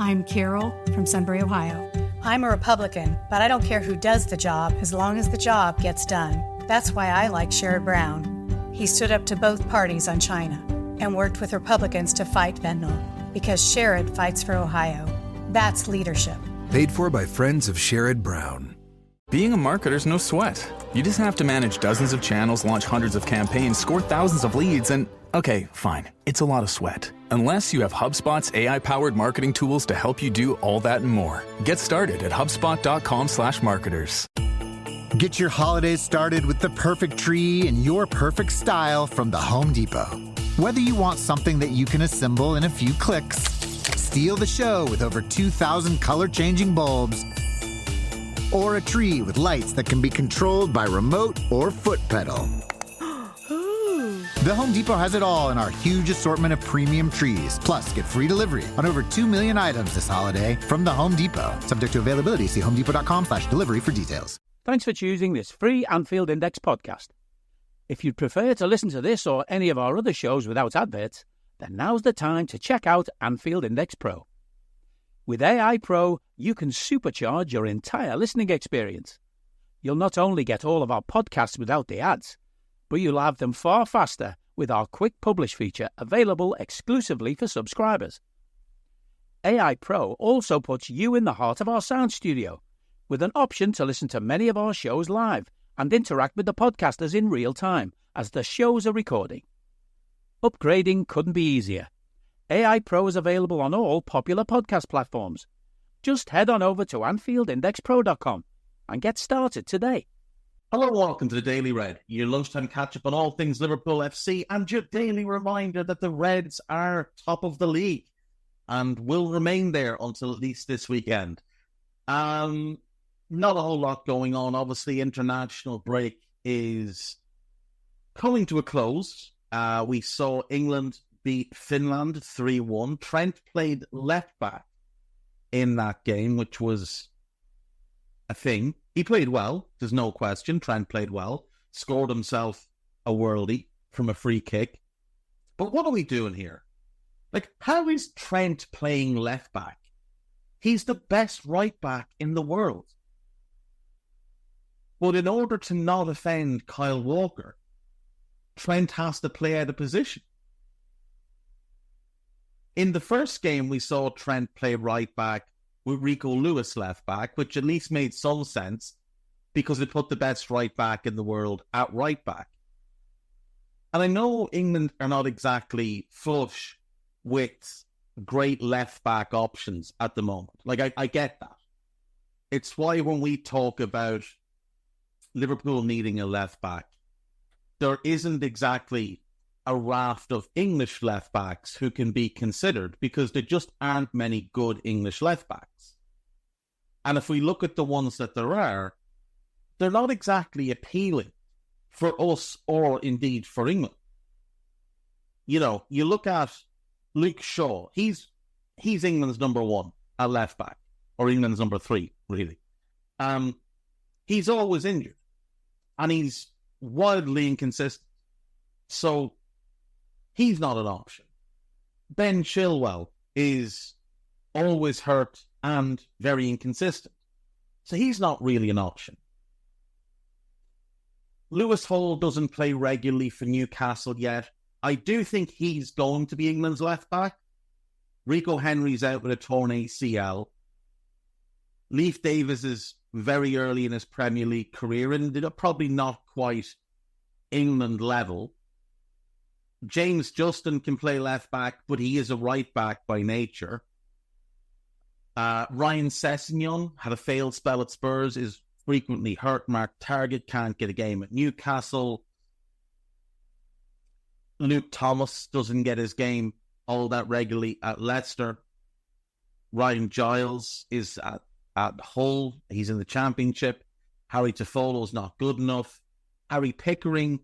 I'm Carol from Sunbury, Ohio. I'm a Republican, but I don't care who does the job as long as the job gets done. That's why I like Sherrod Brown. He stood up to both parties on China and worked with Republicans to fight fentanyl because Sherrod fights for Ohio. That's leadership. Paid for by friends of Sherrod Brown. Being a marketer's no sweat. You just have to manage dozens of channels, launch hundreds of campaigns, score thousands of leads, and okay, fine, it's a lot of sweat. Unless you have HubSpot's AI-powered marketing tools to help you do all that and more. Get started at HubSpot.com/marketers. Get your holidays started with the perfect tree in your perfect style from the Home Depot. Whether you want something that you can assemble in a few clicks, steal the show with over 2,000 color-changing bulbs, or a tree with lights that can be controlled by remote or foot pedal. The Home Depot has it all in our huge assortment of premium trees. Plus, get free delivery on over 2 million items this holiday from the Home Depot. Subject to availability, see homedepot.com/delivery for details. Thanks for choosing this free Anfield Index podcast. If you'd prefer to listen to this or any of our other shows without adverts, then now's the time to check out Anfield Index Pro. With AI Pro, you can supercharge your entire listening experience. You'll not only get all of our podcasts without the ads, but you'll have them far faster with our Quick Publish feature available exclusively for subscribers. AI Pro also puts you in the heart of our sound studio, with an option to listen to many of our shows live and interact with the podcasters in real time as the shows are recording. Upgrading couldn't be easier. AI Pro is available on all popular podcast platforms. Just head on over to anfieldindexpro.com and get started today. Hello and welcome to the Daily Red, your lunchtime catch-up on all things Liverpool FC and your daily reminder that the Reds are top of the league and will remain there until at least this weekend. Not a whole lot going on. Obviously, international break is coming to a close. We saw England beat Finland 3-1. Trent played left-back in that game, which was a thing. He played well, there's no question. Trent played well, scored himself a worldie from a free kick. But what are we doing here? Like, how is Trent playing left back? He's the best right back in the world. But in order to not offend Kyle Walker, Trent has to play out of position. In the first game, we saw Trent play right back with Rico Lewis left back, which at least made some sense because it put the best right back in the world at right back. And I know England are not exactly flush with great left back options at the moment. Like, I get that. It's why when we talk about Liverpool needing a left back, there isn't exactly a raft of English left backs who can be considered because there just aren't many good English left backs. And if we look at the ones that there are, they're not exactly appealing for us or indeed for England. You know, you look at Luke Shaw, he's England's number one at left back, or England's number 3, really. He's always injured and he's wildly inconsistent. So he's not an option. Ben Chilwell is always hurt and very inconsistent. So he's not really an option. Lewis Hall doesn't play regularly for Newcastle yet. I do think he's going to be England's left back. Rico Henry's out with a torn ACL. Leif Davis is very early in his Premier League career and probably not quite England level. James Justin can play left back, but he is a right back by nature. Ryan Sessegnon had a failed spell at Spurs, is frequently hurt. Mark Targett can't get a game at Newcastle. Luke Thomas doesn't get his game all that regularly at Leicester. Ryan Giles is at Hull. He's in the Championship. Harry Tofolo's not good enough. Harry Pickering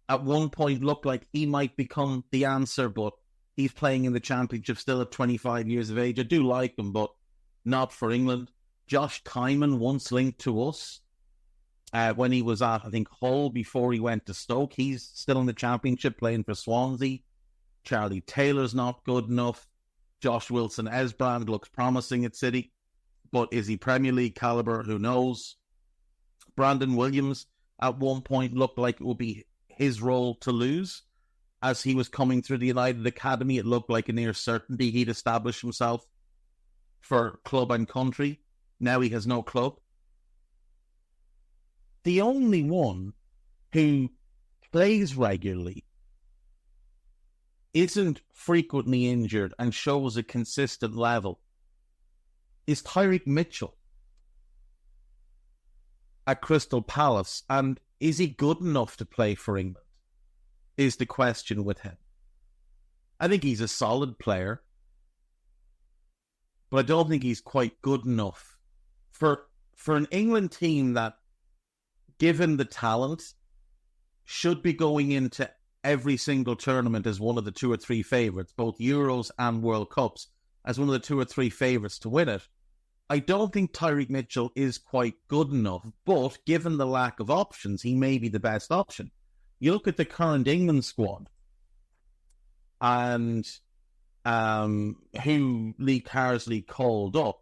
at one point looked like he might become the answer, but he's playing in the Championship still at 25 years of age. I do like him, but not for England. Josh Kyman once linked to us when he was at, I think, Hull before he went to Stoke. He's still in the Championship playing for Swansea. Charlie Taylor's not good enough. Josh Wilson-Esbrand looks promising at City, but is he Premier League caliber? Who knows? Brandon Williams at one point looked like it would be his role to lose. As he was coming through the United Academy, it looked like a near certainty he'd establish himself for club and country. Now he has no club. The only one who plays regularly, isn't frequently injured, and shows a consistent level is Tyreek Mitchell at Crystal Palace. And is he good enough to play for England? Is the question with him. I think he's a solid player, but I don't think he's quite good enough for an England team that, given the talent, should be going into every single tournament as one of the 2 or 3 favourites, both Euros and World Cups, as one of the 2 or 3 favourites to win it. I don't think Tyreek Mitchell is quite good enough, but given the lack of options, he may be the best option. You look at the current England squad and who Lee Carsley called up.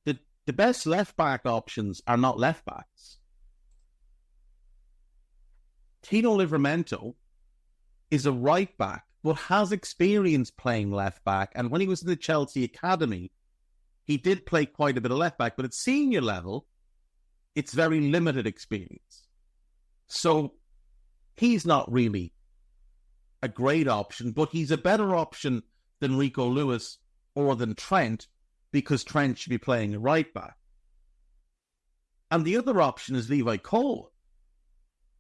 The best left-back options are not left-backs. Tino Livramento is a right-back, but has experience playing left-back. And when he was in the Chelsea Academy, he did play quite a bit of left-back. But at senior level, it's very limited experience. So he's not really a great option, but he's a better option than Rico Lewis or than Trent, because Trent should be playing a right-back. And the other option is Levi Cole,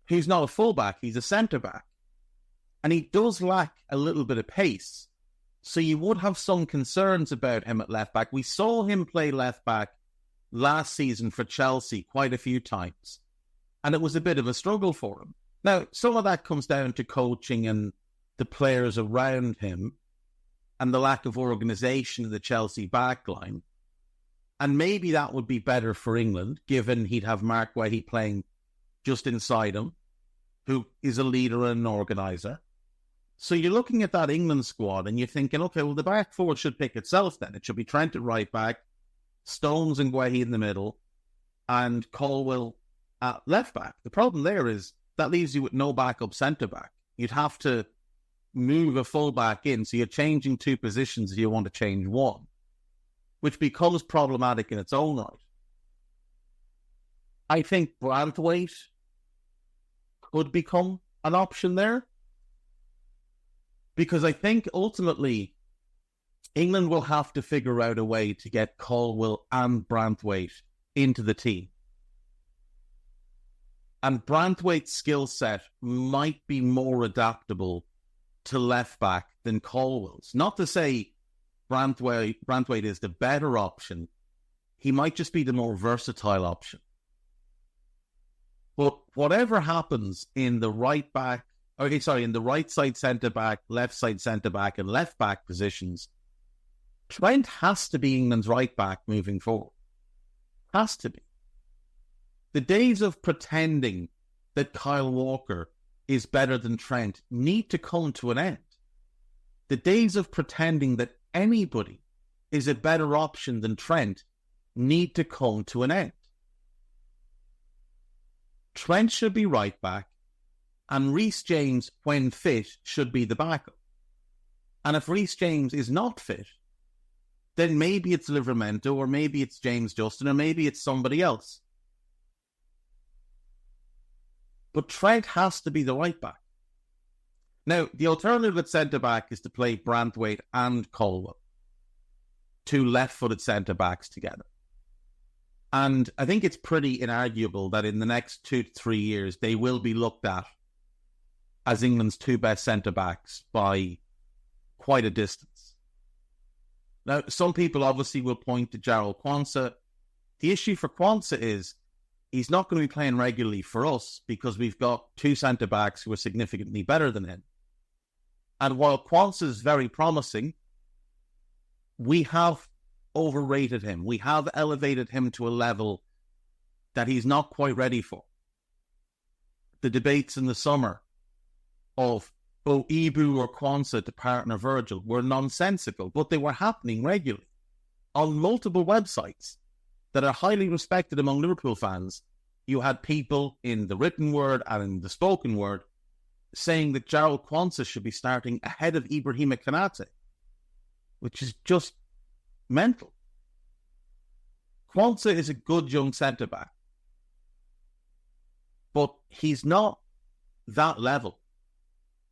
who's not a fullback, he's a centre-back. And he does lack a little bit of pace. So you would have some concerns about him at left-back. We saw him play left-back last season for Chelsea quite a few times, and it was a bit of a struggle for him. Now, some of that comes down to coaching and the players around him and the lack of organisation in the Chelsea backline. And maybe that would be better for England, given he'd have Mark Whitey playing just inside him, who is a leader and an organiser. So you're looking at that England squad and you're thinking, okay, well, the back four should pick itself then. It should be Trent at right back, Stones and Guehi in the middle, and Colwill at left back. The problem there is that leaves you with no backup centre back. You'd have to move a full back in, so you're changing 2 positions if you want to change 1, which becomes problematic in its own right. I think Branthwaite could become an option there, because I think ultimately England will have to figure out a way to get Colwill and Branthwaite into the team. And Branthwaite's skill set might be more adaptable to left back than Colwill's. Not to say Branthwaite is the better option. He might just be the more versatile option. But whatever happens in the right side centre back, left side centre back, and left back positions, Trent has to be England's right back moving forward. Has to be. The days of pretending that Kyle Walker is better than Trent need to come to an end. The days of pretending that anybody is a better option than Trent need to come to an end. Trent should be right back, and Reece James, when fit, should be the backup. And if Reece James is not fit, then maybe it's Livramento, or maybe it's James Justin, or maybe it's somebody else. But Trent has to be the right back. Now, the alternative at centre-back is to play Branthwaite and Colwill, 2 left-footed centre-backs together. And I think it's pretty inarguable that in the next 2 to 3 years, they will be looked at as England's 2 best centre-backs by quite a distance. Now, some people obviously will point to Jarrell Quansah. The issue for Quansah is he's not going to be playing regularly for us because we've got 2 centre-backs who are significantly better than him. And while Quansah is very promising, we have overrated him. We have elevated him to a level that he's not quite ready for. The debates in the summer of Ibu or Kwanzaa to partner Virgil were nonsensical, but they were happening regularly on multiple websites that are highly respected among Liverpool fans. You had people in the written word and in the spoken word saying that Jarrell Kwanzaa should be starting ahead of Ibrahima Konate, which is just mental. Kwanzaa is a good young centre-back, but he's not that level.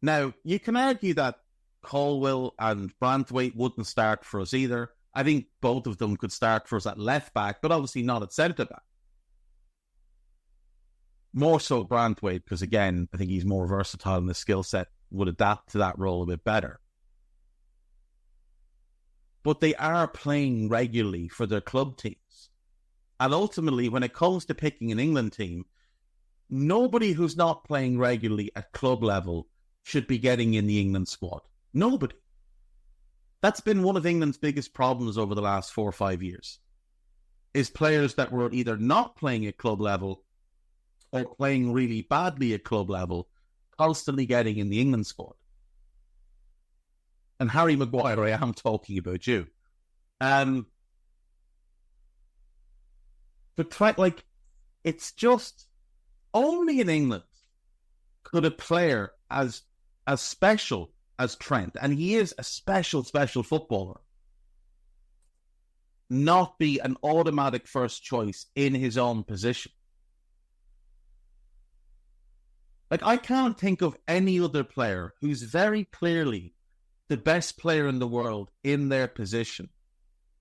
Now, you can argue that Colwill and Branthwaite wouldn't start for us either. I think both of them could start for us at left-back, but obviously not at centre-back. More so Branthwaite, because again, I think he's more versatile and the skill set would adapt to that role a bit better. But they are playing regularly for their club teams. And ultimately, when it comes to picking an England team, nobody who's not playing regularly at club level should be getting in the England squad. Nobody. That's been one of England's biggest problems over the last 4 or 5 years, is players that were either not playing at club level or playing really badly at club level, constantly getting in the England squad. And Harry Maguire, I am talking about you. But like, it's just only in England could a player as special as Trent, and he is a special footballer, not be an automatic first choice in his own position. Like, I can't think of any other player who's very clearly the best player in the world in their position,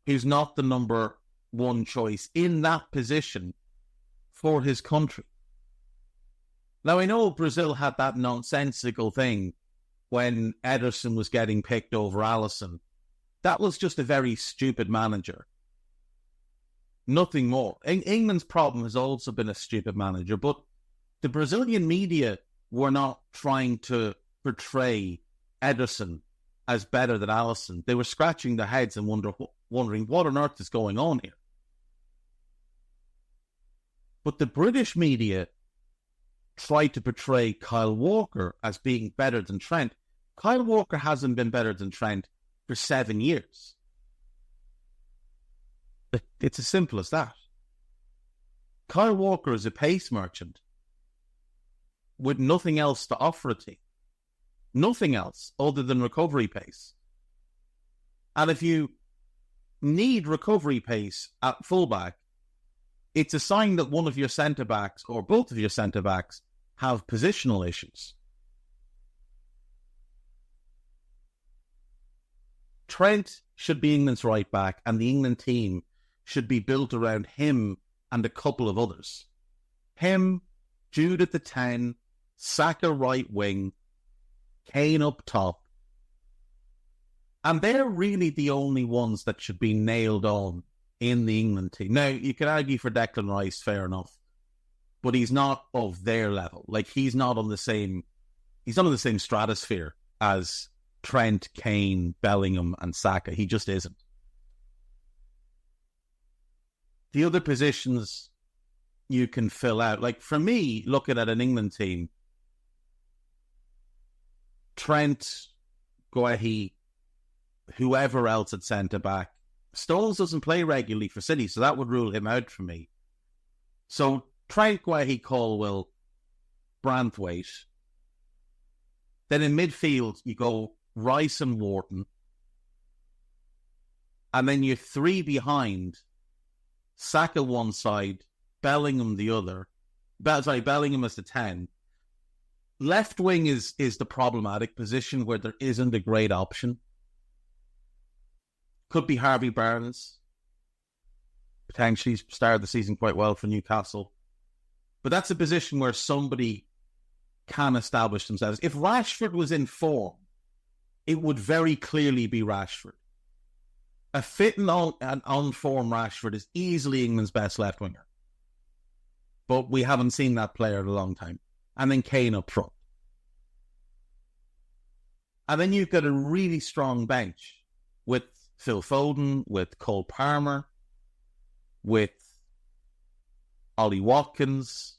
who's not the number one choice in that position for his country. Now, I know Brazil had that nonsensical thing when Ederson was getting picked over Alisson. That was just a very stupid manager. Nothing more. England's problem has also been a stupid manager, but the Brazilian media were not trying to portray Ederson as better than Alisson. They were scratching their heads and wondering what on earth is going on here. But the British media tried to portray Kyle Walker as being better than Trent. Kyle Walker hasn't been better than Trent for 7 years. It's as simple as that. Kyle Walker is a pace merchant with nothing else to offer a team. Nothing else other than recovery pace. And if you need recovery pace at fullback, it's a sign that one of your centre-backs or both of your centre-backs have positional issues. Trent should be England's right back, and the England team should be built around him and a couple of others. Him, Jude at the 10, Saka right wing, Kane up top. And they're really the only ones that should be nailed on in the England team. Now, you could argue for Declan Rice, fair enough, but he's not of their level. Like, he's not in the same stratosphere as Trent, Kane, Bellingham, and Saka. He just isn't. The other positions you can fill out. Like, for me, looking at an England team, Trent, Guehi, whoever else at centre-back. Stones doesn't play regularly for City, so that would rule him out for me. So Trent, Guehi, Colwill, Branthwaite. Then in midfield, you go Rice and Wharton. And then you're three behind. Saka one side, Bellingham the other. Bellingham as the 10. Left wing is the problematic position where there isn't a great option. Could be Harvey Barnes. Potentially started the season quite well for Newcastle. But that's a position where somebody can establish themselves. If Rashford was in form, it would very clearly be Rashford. A fit and on-form Rashford is easily England's best left winger. But we haven't seen that player in a long time. And then Kane up front. And then you've got a really strong bench with Phil Foden, with Cole Palmer, with Ollie Watkins,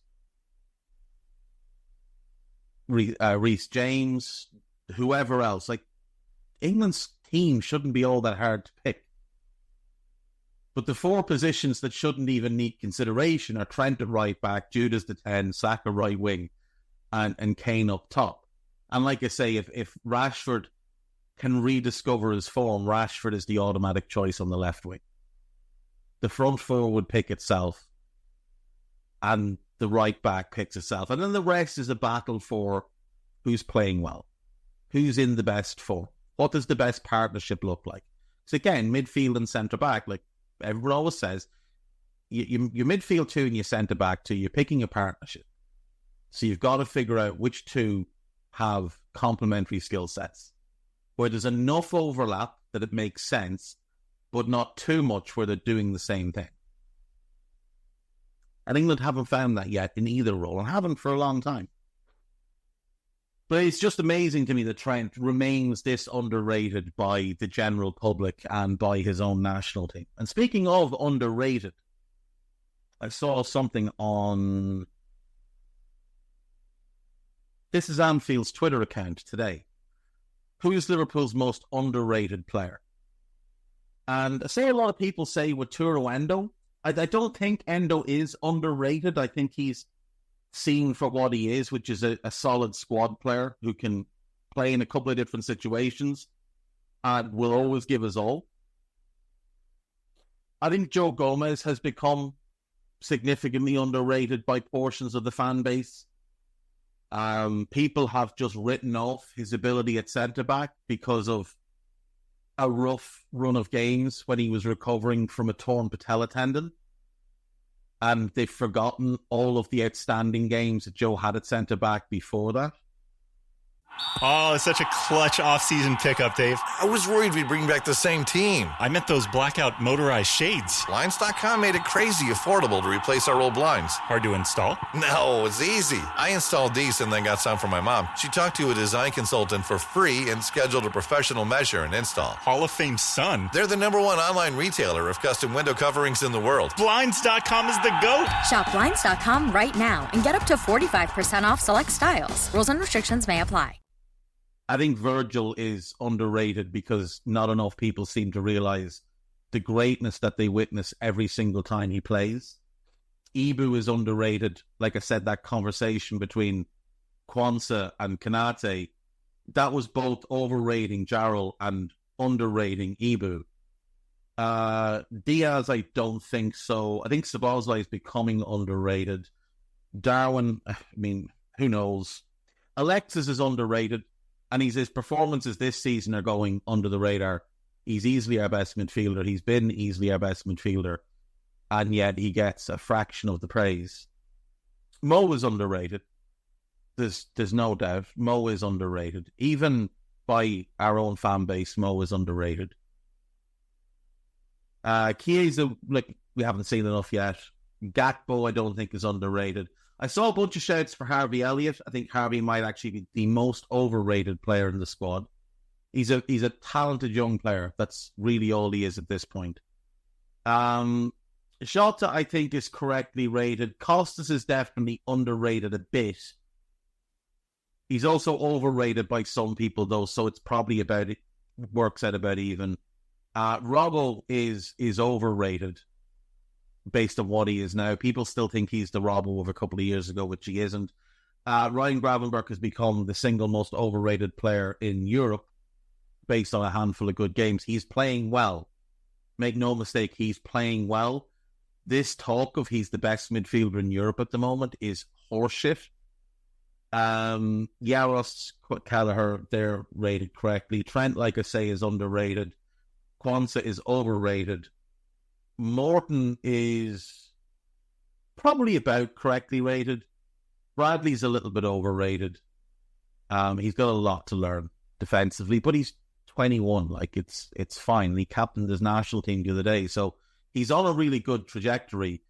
Reece James, whoever else. Like, England's team shouldn't be all that hard to pick. But the 4 positions that shouldn't even need consideration are Trent at right back, Jude as the 10, Saka right wing, and Kane up top. And like I say, if Rashford can rediscover his form, Rashford is the automatic choice on the left wing. The front 4 would pick itself, and the right back picks itself. And then the rest is a battle for who's playing well, who's in the best form. What does the best partnership look like? So again, midfield and centre-back, like everyone always says, your midfield 2 and your centre-back 2, you're picking a partnership. So you've got to figure out which 2 have complementary skill sets, where there's enough overlap that it makes sense, but not too much where they're doing the same thing. And England haven't found that yet in either role, and haven't for a long time. But it's just amazing to me that Trent remains this underrated by the general public and by his own national team. And speaking of underrated, I saw something on... This is Anfield's Twitter account today. Who is Liverpool's most underrated player? And I say a lot of people say Wataru Endo. I don't think Endo is underrated. I think he's seen for what he is, which is a solid squad player who can play in a couple of different situations and will always give us all. I think Joe Gomez has become significantly underrated by portions of the fan base. People have just written off his ability at centre-back because of a rough run of games when he was recovering from a torn patella tendon. And they've forgotten all of the outstanding games that Joe had at centre-back before that. Oh, it's such a clutch off-season pickup, Dave. I was worried we'd bring back the same team. I meant those blackout motorized shades. Blinds.com made it crazy affordable to replace our old blinds. Hard to install? No, it's easy. I installed these and then got some for my mom. She talked to a design consultant for free and scheduled a professional measure and install. Hall of Fame son. They're the #1 online retailer of custom window coverings in the world. Blinds.com is the GOAT. Shop Blinds.com right now and get up to 45% off select styles. Rules and restrictions may apply. I think Virgil is underrated because not enough people seem to realise the greatness that they witness every single time he plays. Ibu is underrated. Like I said, that conversation between Kwanzaa and Kanate, that was both overrating Jarrell and underrating Ibu. Diaz, I don't think so. I think Szoboszlai is becoming underrated. Darwin, I mean, who knows? Alexis is underrated. And his performances this season are going under the radar. He's easily our best midfielder. He's been easily our best midfielder. And yet he gets a fraction of the praise. Mo is underrated. There's no doubt. Mo is underrated. Even by our own fan base, Mo is underrated. Chiesa, like, we haven't seen enough yet. Gakpo, I don't think is underrated. I saw a bunch of shouts for Harvey Elliott. I think Harvey might actually be the most overrated player in the squad. He's a talented young player. That's really all he is at this point. Jota, I think, is correctly rated. Costas is definitely underrated a bit. He's also overrated by some people, though, so it's probably works out about even. Robbo is overrated based on what he is now. People still think he's the Robbo of a couple of years ago, which he isn't. Ryan Gravenberch has become the single most overrated player in Europe based on a handful of good games. He's playing well. Make no mistake, he's playing well. This talk of he's the best midfielder in Europe at the moment is horseshit. Yaros, Kelleher, they're rated correctly. Trent, like I say, is underrated. Kwanzaa is overrated. Morton is probably about correctly rated. Bradley's a little bit overrated. He's got a lot to learn defensively, but he's 21. Like, it's fine. He captained his national team the other day, so he's on a really good trajectory.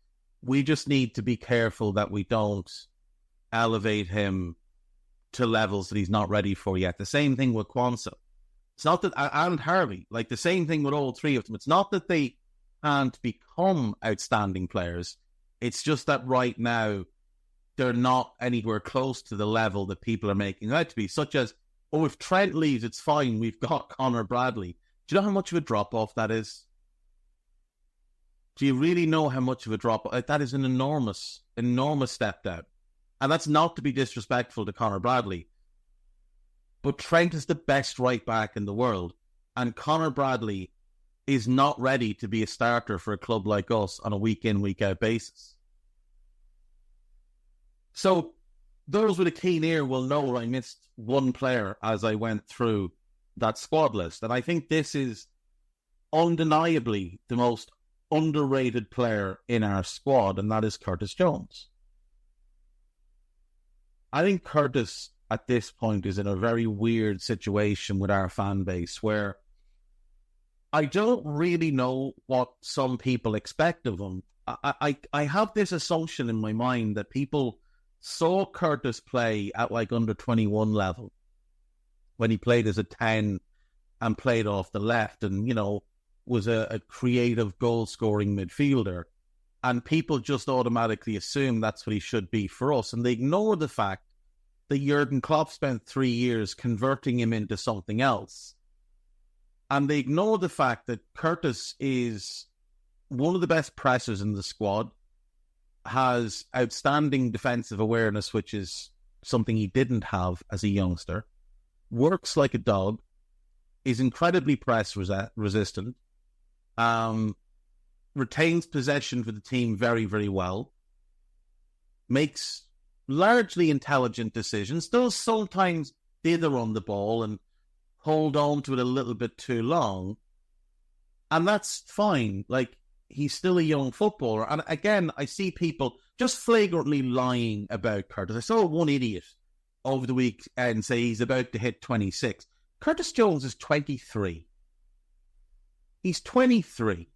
We just need to be careful that we don't elevate him to levels that he's not ready for yet. The same thing with Kwanzaa. It's not that, and Harvey, like the same thing with all three of them. It's not that they can't become outstanding players. It's just that right now they're not anywhere close to the level that people are making out to be, such as oh, if Trent leaves, it's fine. We've got Connor Bradley. Do you know how much of a drop-off that is? Do you really know how much of a drop-off? That is an enormous, enormous step down. And that's not to be disrespectful to Connor Bradley. But Trent is the best right back in the world. And Connor Bradley is not ready to be a starter for a club like us on a week-in, week-out basis. So those with a keen ear will know I missed one player as I went through that squad list. And I think this is undeniably the most underrated player in our squad, and that is Curtis Jones. I think Curtis, at this point, is in a very weird situation with our fan base where I don't really know what some people expect of him. I have this assumption in my mind that people saw Curtis play at like under 21 level when he played as a 10 and played off the left and, you know, was a creative goal-scoring midfielder. And people just automatically assume that's what he should be for us. And they ignore the fact that Jurgen Klopp spent 3 years converting him into something else. And they ignore the fact that Curtis is one of the best pressers in the squad, has outstanding defensive awareness, which is something he didn't have as a youngster, works like a dog, is incredibly press resistant, retains possession for the team very, very well, makes largely intelligent decisions, does sometimes dither on the ball and hold on to it a little bit too long, and that's fine. Like, he's still a young footballer. And again, I see people just flagrantly lying about Curtis. I saw one idiot over the weekend say he's about to hit 26. Curtis Jones is 23. He's 23,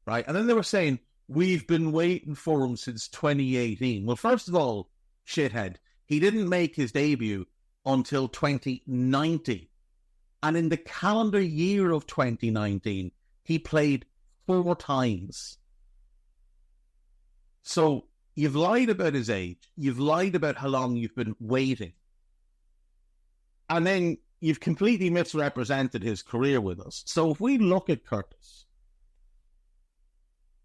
right? And then they were saying, we've been waiting for him since 2018. Well, first of all, shithead, he didn't make his debut until 2019. And in the calendar year of 2019, he played 4 times. So you've lied about his age. You've lied about how long you've been waiting. And then you've completely misrepresented his career with us. So if we look at Curtis,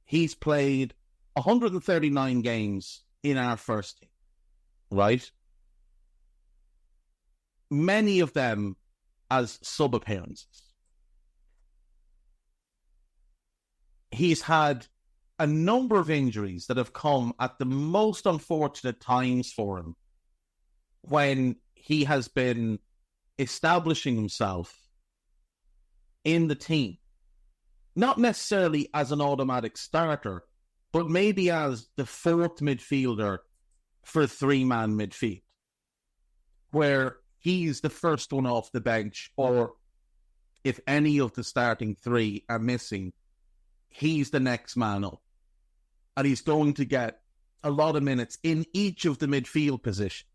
he's played 139 games in our first team, right? Many of them as sub-appearances. He's had a number of injuries that have come at the most unfortunate times for him when he has been establishing himself in the team. Not necessarily as an automatic starter, but maybe as the 4th midfielder for a 3-man midfield, where he's the first one off the bench, or if any of the starting 3 are missing, he's the next man up. And he's going to get a lot of minutes in each of the midfield positions.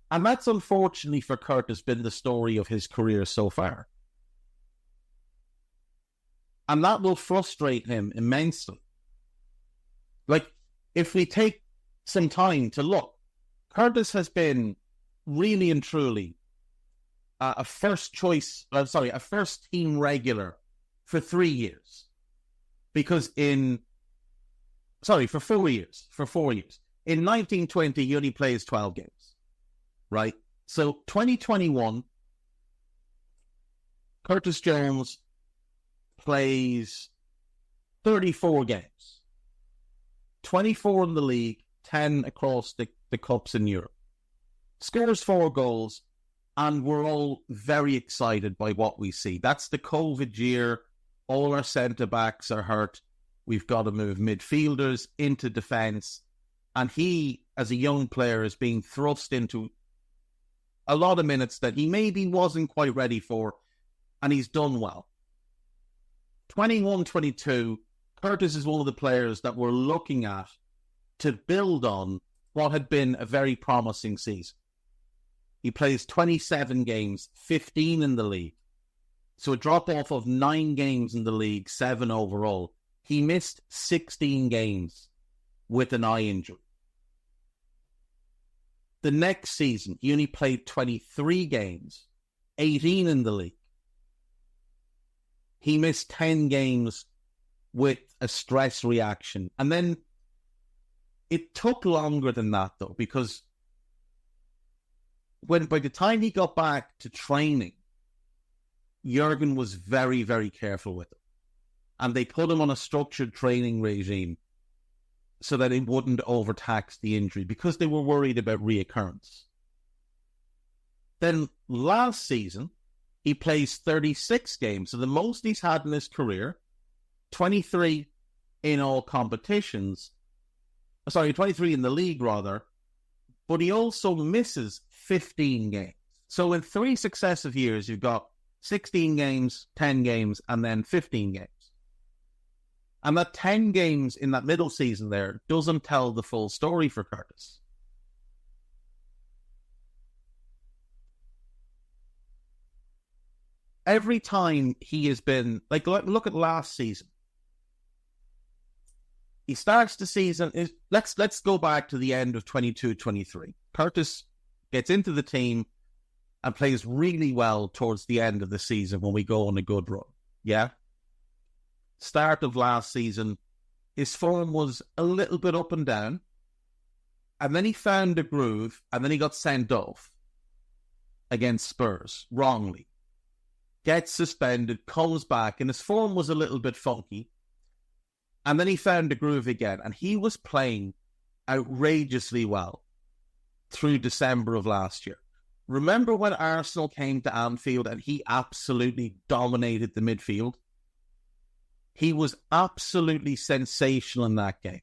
And that's unfortunately for Curtis been the story of his career so far. And that will frustrate him immensely. Like, if we take some time to look, Curtis has been really and truly a first team regular for 3 years. Because for 4 years. For 4 years. In 1920, he only plays 12 games. Right? So 2021, Curtis Jones plays 34 games. 24 in the league, 10 across the cups in Europe. Scores 4 goals, and we're all very excited by what we see. That's the COVID year. All our centre-backs are hurt. We've got to move midfielders into defence. And he, as a young player, is being thrust into a lot of minutes that he maybe wasn't quite ready for, and he's done well. 21-22, Curtis is one of the players that we're looking at to build on what had been a very promising season. He plays 27 games, 15 in the league. So a drop-off of 9 games in the league, 7 overall. He missed 16 games with an eye injury. The next season, he only played 23 games, 18 in the league. He missed 10 games with a stress reaction. And then it took longer than that, though, because by the time he got back to training, Jurgen was very, very careful with him. And they put him on a structured training regime so that it wouldn't overtax the injury because they were worried about reoccurrence. Then last season, he plays 36 games, so the most he's had in his career, 23 in all competitions. 23 in the league, rather. But he also misses 15 games. So in 3 successive years, you've got 16 games, 10 games, and then 15 games. And that 10 games in that middle season there doesn't tell the full story for Curtis. Every time he has been, like, look at last season. He starts the season, let's go back to the end of 22-23. Curtis gets into the team and plays really well towards the end of the season when we go on a good run. Yeah? Start of last season, his form was a little bit up and down. And then he found a groove, and then he got sent off against Spurs, wrongly. Gets suspended, comes back, and his form was a little bit funky. And then he found a groove again, and he was playing outrageously well through December of last year. Remember when Arsenal came to Anfield and he absolutely dominated the midfield? He was absolutely sensational in that game.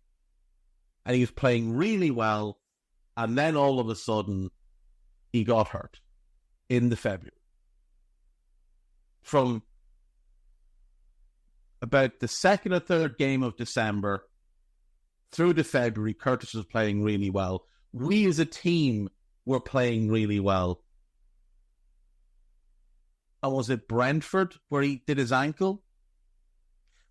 And he was playing really well, and then all of a sudden, he got hurt in the February. From about the second or third game of December through to February, Curtis was playing really well. We as a team were playing really well. And was it Brentford where he did his ankle?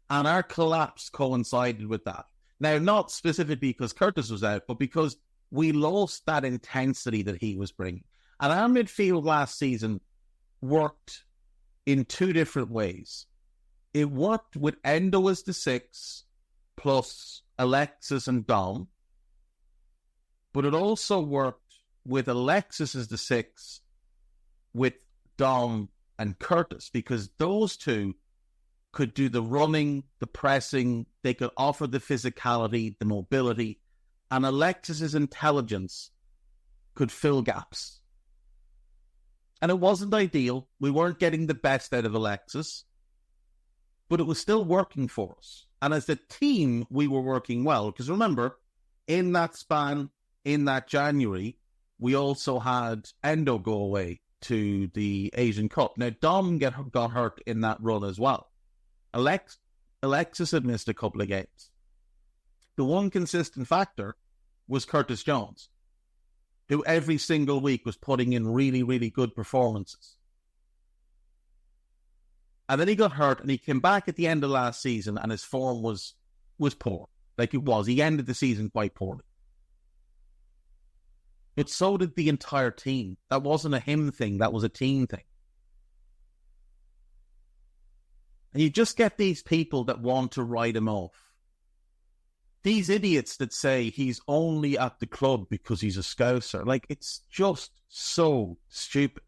And our collapse coincided with that. Now, not specifically because Curtis was out, but because we lost that intensity that he was bringing. And our midfield last season worked in 2 different ways. It worked with Endo as the 6, plus Alexis and Dom. But it also worked with Alexis as the 6, with Dom and Curtis, because those two could do the running, the pressing, they could offer the physicality, the mobility, and Alexis's intelligence could fill gaps. And it wasn't ideal. We weren't getting the best out of Alexis, but it was still working for us. And as a team, we were working well. Because remember, in that span, in that January, we also had Endo go away to the Asian Cup. Now, Dom got hurt in that run as well. Alexis had missed a couple of games. The one consistent factor was Curtis Jones, who every single week was putting in really, really good performances. And then he got hurt, and he came back at the end of last season, and his form was poor. Like it was. He ended the season quite poorly. But so did the entire team. That wasn't a him thing. That was a team thing. And you just get these people that want to write him off. These idiots that say he's only at the club because he's a Scouser. Like, it's just so stupid.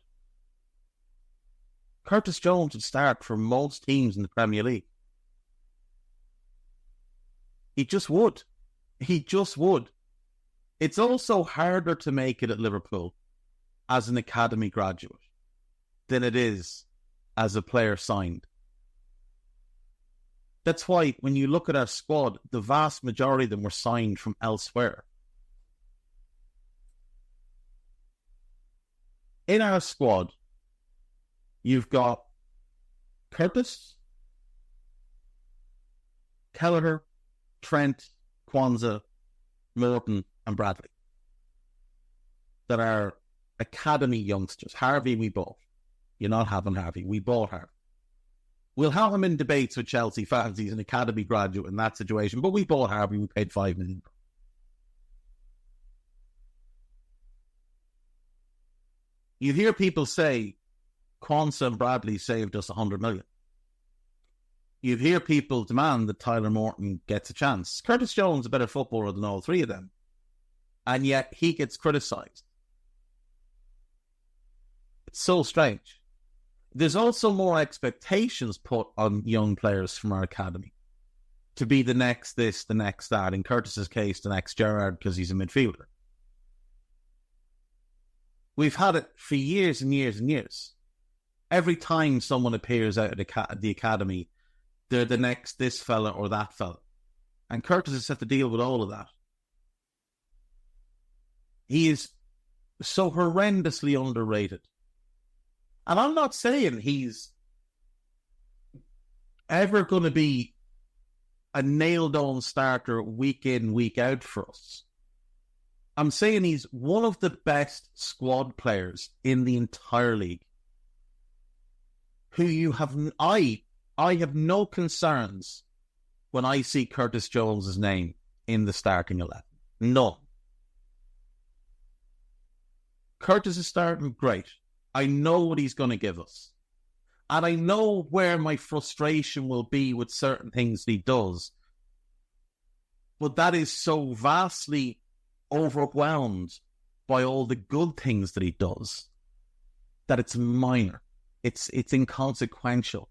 Curtis Jones would start for most teams in the Premier League. He just would. He just would. It's also harder to make it at Liverpool as an academy graduate than it is as a player signed. That's why when you look at our squad, the vast majority of them were signed from elsewhere. In our squad, you've got Curtis, Kelleher, Trent, Kwanzaa, Morton, and Bradley. That are academy youngsters. Harvey, we bought. You're not having Harvey. We bought Harvey. We'll have him in debates with Chelsea fans. He's an academy graduate in that situation. But we bought Harvey. We paid $5 million. You hear people say, Quansah and Bradley saved us 100 million. You hear people demand that Tyler Morton gets a chance. Curtis Jones is a better footballer than all three of them. And yet he gets criticised. It's so strange. There's also more expectations put on young players from our academy to be the next this, the next that. In Curtis's case, the next Gerrard because he's a midfielder. We've had it for years and years and years. Every time someone appears out of the academy, they're the next this fella or that fella. And Curtis has had to deal with all of that. He is so horrendously underrated. And I'm not saying he's ever going to be a nailed-on starter week in, week out for us. I'm saying he's one of the best squad players in the entire league. Who you have... I have no concerns when I see Curtis Jones' name in the starting 11. None. Curtis is starting great. I know what he's going to give us. And I know where my frustration will be with certain things that he does. But that is so vastly overwhelmed by all the good things that he does that it's minor. It's inconsequential.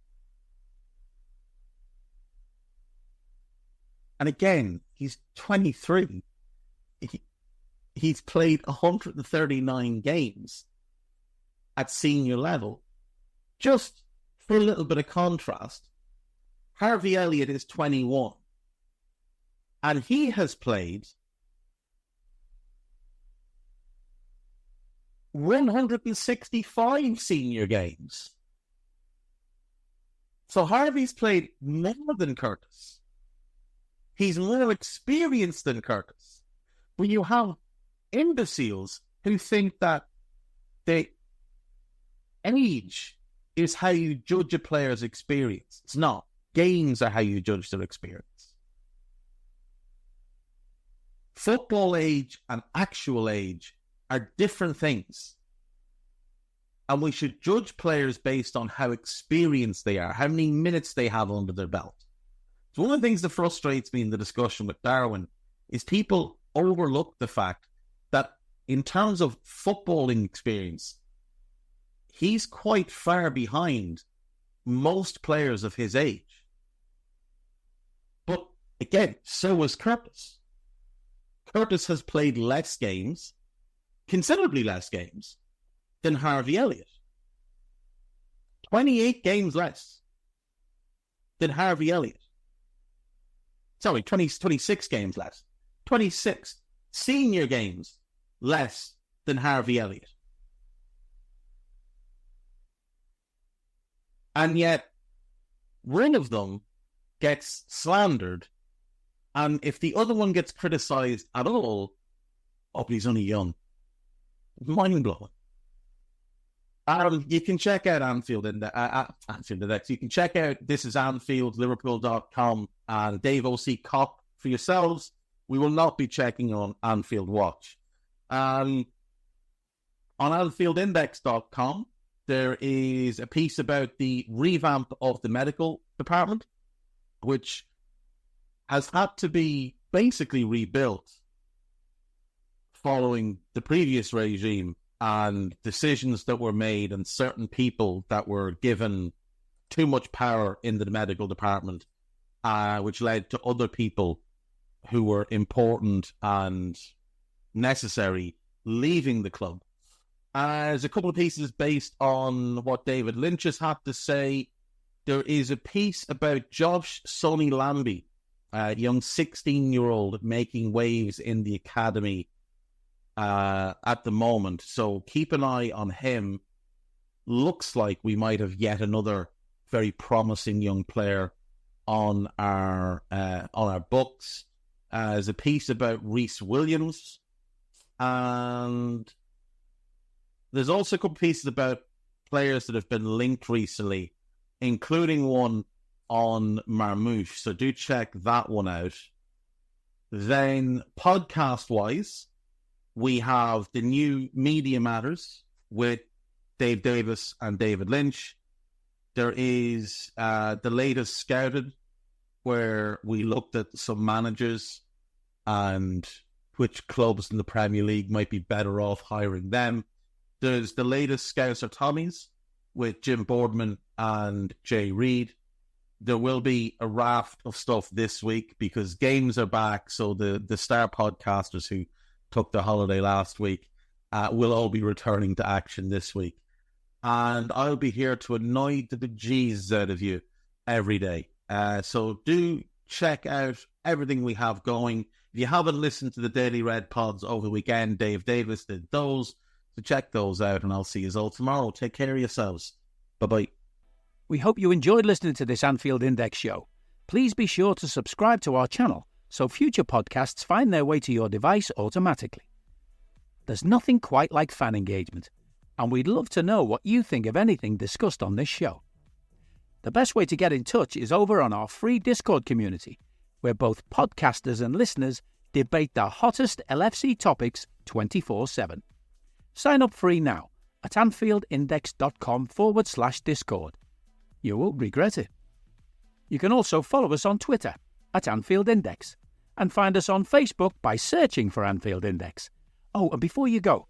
And again, he's 23. He's played 139 games at senior level. Just for a little bit of contrast, Harvey Elliott is 21. And he has played 165 senior games. So Harvey's played more than Curtis. He's more experienced than Curtis. When you have imbeciles who think that age is how you judge a player's experience. It's not. Games are how you judge their experience. Football age and actual age are different things. And we should judge players based on how experienced they are, how many minutes they have under their belt. So one of the things that frustrates me in the discussion with Darwin is people overlook the fact that in terms of footballing experience, he's quite far behind most players of his age. But again, so is Curtis. Curtis has played less games, considerably less games, than Harvey Elliott. 28 games less than Harvey Elliott. Sorry, 26 games less. 26 senior games less than Harvey Elliott. And yet, one of them gets slandered, and if the other one gets criticised at all, oh, but he's only young. Mind-blowing. You can check out Anfield Index. You can check out This Is Anfield, Liverpool.com, and Dave O.C. Cop for yourselves. We will not be checking on Anfield Watch. On anfieldindex.com, there is a piece about the revamp of the medical department, which has had to be basically rebuilt following the previous regime and decisions that were made and certain people that were given too much power in the medical department, which led to other people who were important and necessary leaving the club. There's a couple of pieces based on what David Lynch has had to say. There is a piece about Josh Sonny Lambie, a young 16-year-old making waves in the academy at the moment. So keep an eye on him. Looks like we might have yet another very promising young player on our books. There's a piece about Reece Williams, and there's also a couple of pieces about players that have been linked recently, including one on Marmouche. So do check that one out. Then podcast-wise, we have the new Media Matters with Dave Davis and David Lynch. There is the latest Scouted, where we looked at some managers and which clubs in the Premier League might be better off hiring them. There's the latest Scouts or Tommies with Jim Boardman and Jay Reid. There will be a raft of stuff this week because games are back, so the star podcasters who took the holiday last week will all be returning to action this week. And I'll be here to annoy the bejesus out of you every day. So do check out everything we have going. If you haven't listened to the Daily Red pods over the weekend, Dave Davis did those. So check those out, and I'll see you all tomorrow. Take care of yourselves. Bye-bye. We hope you enjoyed listening to this Anfield Index show. Please be sure to subscribe to our channel so future podcasts find their way to your device automatically. There's nothing quite like fan engagement, and we'd love to know what you think of anything discussed on this show. The best way to get in touch is over on our free Discord community, where both podcasters and listeners debate the hottest LFC topics 24/7. Sign up free now at anfieldindex.com/Discord. You won't regret it. You can also follow us on Twitter at Anfield Index and find us on Facebook by searching for Anfield Index. Oh, and before you go,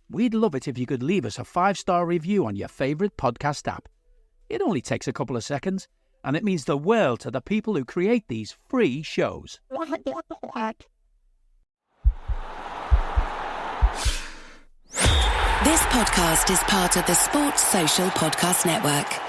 we'd love it if you could leave us a 5-star review on your favourite podcast app. It only takes a couple of seconds, and it means the world to the people who create these free shows. This podcast is part of the Sports Social Podcast Network.